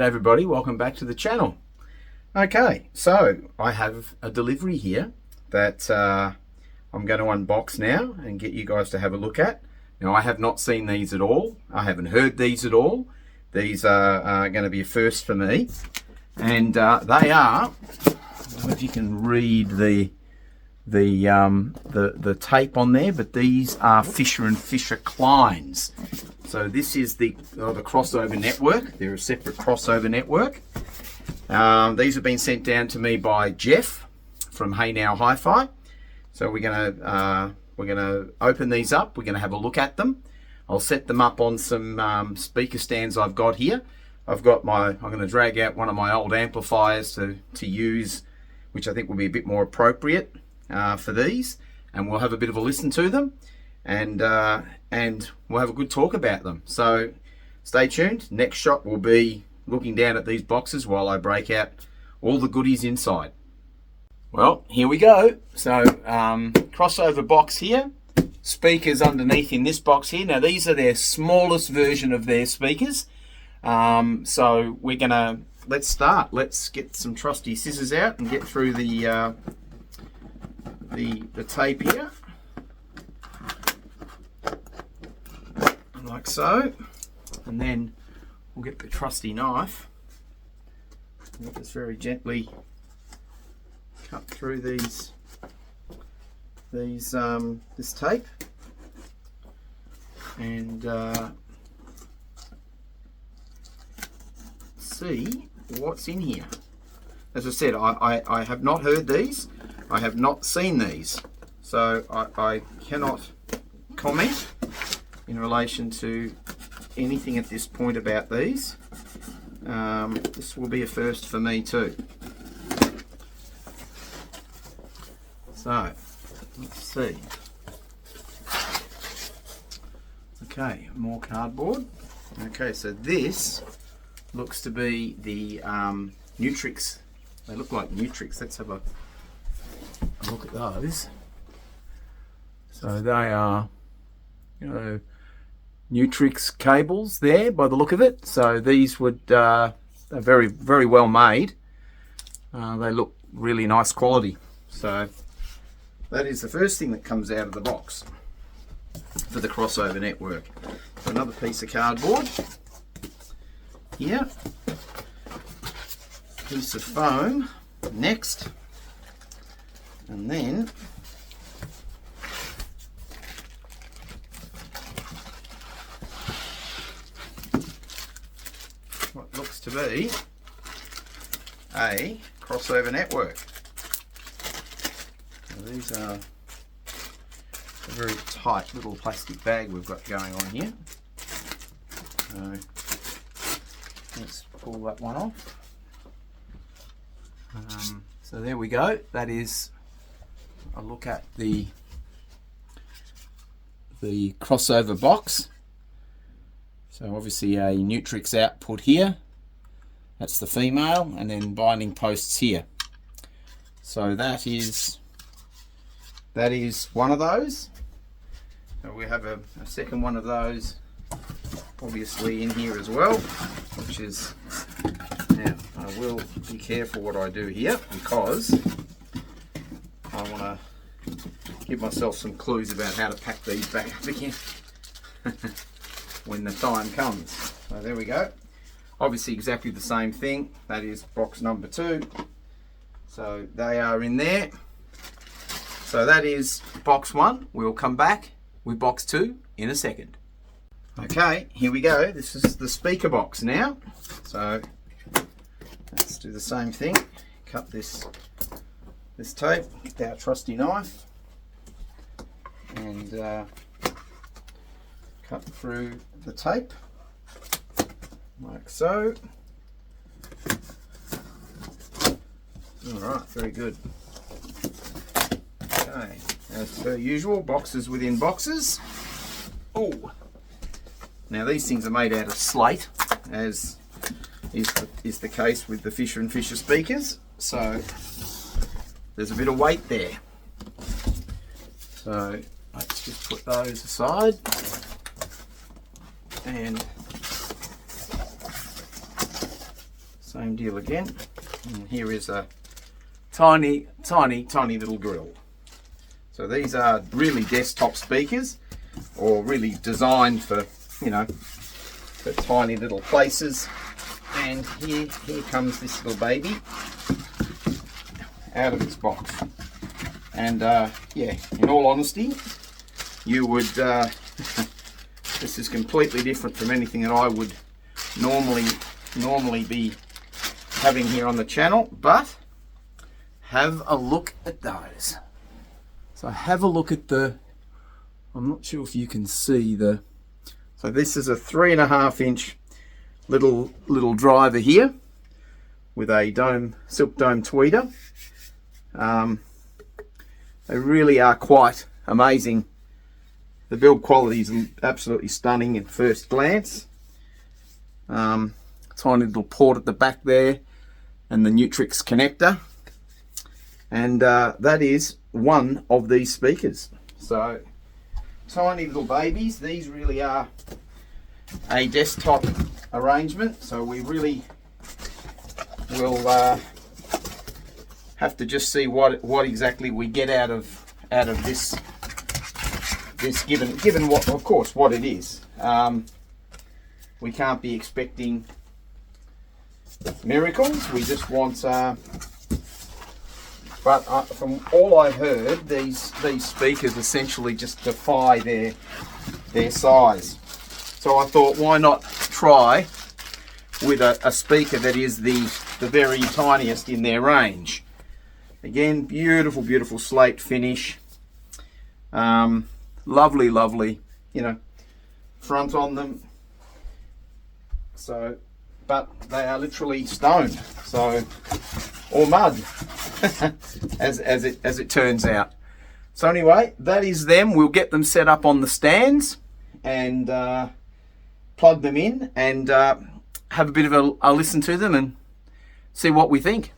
everybody, welcome back to the channel. Okay, so I have a delivery here that I'm going to unbox now and get you guys to have a look at. Now, I have not seen these at all. I haven't heard these at all. These are going to be a first for me, and they are, I don't know if you can read the tape on there, but these are Fischer and Fischer Kleins. So this is the crossover network. They're a separate crossover network. These have been sent down to me by Jeff from Hey Now Hi-Fi. So we're gonna open these up. We're gonna have a look at them. I'll set them up on some speaker stands I've got here. I'm gonna drag out one of my old amplifiers to use, which I think will be a bit more appropriate for these, and we'll have a bit of a listen to them, and we'll have a good talk about them. So stay tuned. Next shot will be looking down at these boxes while I break out all the goodies inside. Well, here we go. So crossover box here, speakers underneath in this box here. Now these are their smallest version of their speakers. So let's start. Let's get some trusty scissors out and get through the tape here, like so, and then we'll get the trusty knife and we'll just very gently cut through this tape and see what's in here. As I said, I have not heard these. I have not seen these, so I cannot comment in relation to anything at this point about these. This will be a first for me too. So, let's see. Okay, more cardboard. Okay, so this looks to be the Nutrix. They look like Nutrix. Let's have a look at those. So they are, Nutrix cables there by the look of it. So these are very, very well made. They look really nice quality. So that is the first thing that comes out of the box for the crossover network. So another piece of cardboard here, piece of foam next, and then what looks to be a crossover network. So these are a very tight little plastic bag we've got going on here. So let's pull that one off. So there we go. That is a look at the crossover box. So obviously a Nutrix output here. That's the female, and then binding posts here. So that is one of those. So we have a second one of those obviously in here as well, which is, now I will be careful what I do here because I want to give myself some clues about how to pack these back up again when the time comes. So there we go. Obviously exactly the same thing. That is box number 2. So they are in there. So that is box 1. We'll come back with box 2 in a second. Okay, here we go. This is the speaker box now. So let's do the same thing. Cut this tape with our trusty knife and cut through the tape like so. Alright, very good. Okay, as per usual, boxes within boxes. Oh, now these things are made out of slate, as is the case with the Fischer and Fischer speakers, so there's a bit of weight there. So let's just put those aside and Same deal again. And here is a tiny little grill. So these are really desktop speakers, or really designed for, you know, for tiny little places. And here comes this little baby out of its box. And yeah, in all honesty, you would this is completely different from anything that I would normally be having here on the channel, but have a look at those. So have a look at the, I'm not sure if you can see the, so this is a 3.5 inch little driver here with a silk dome tweeter. They really are quite amazing. The build quality is absolutely stunning at first glance. Tiny little port at the back there, and the Nutrix connector, and that is one of these speakers. So tiny little babies. These really are a desktop arrangement, so we really will have to just see what exactly we get out of this given what, of course, what it is. We can't be expecting miracles. We just want but from all I've heard, these speakers essentially just defy their size. So I thought, why not try with a speaker that is the very tiniest in their range. Again, beautiful slate finish. Lovely, you know, front on them. So, but they are literally stone, so, or mud, as it turns out. So anyway, that is them. We'll get them set up on the stands and plug them in and have a bit of a listen to them and see what we think.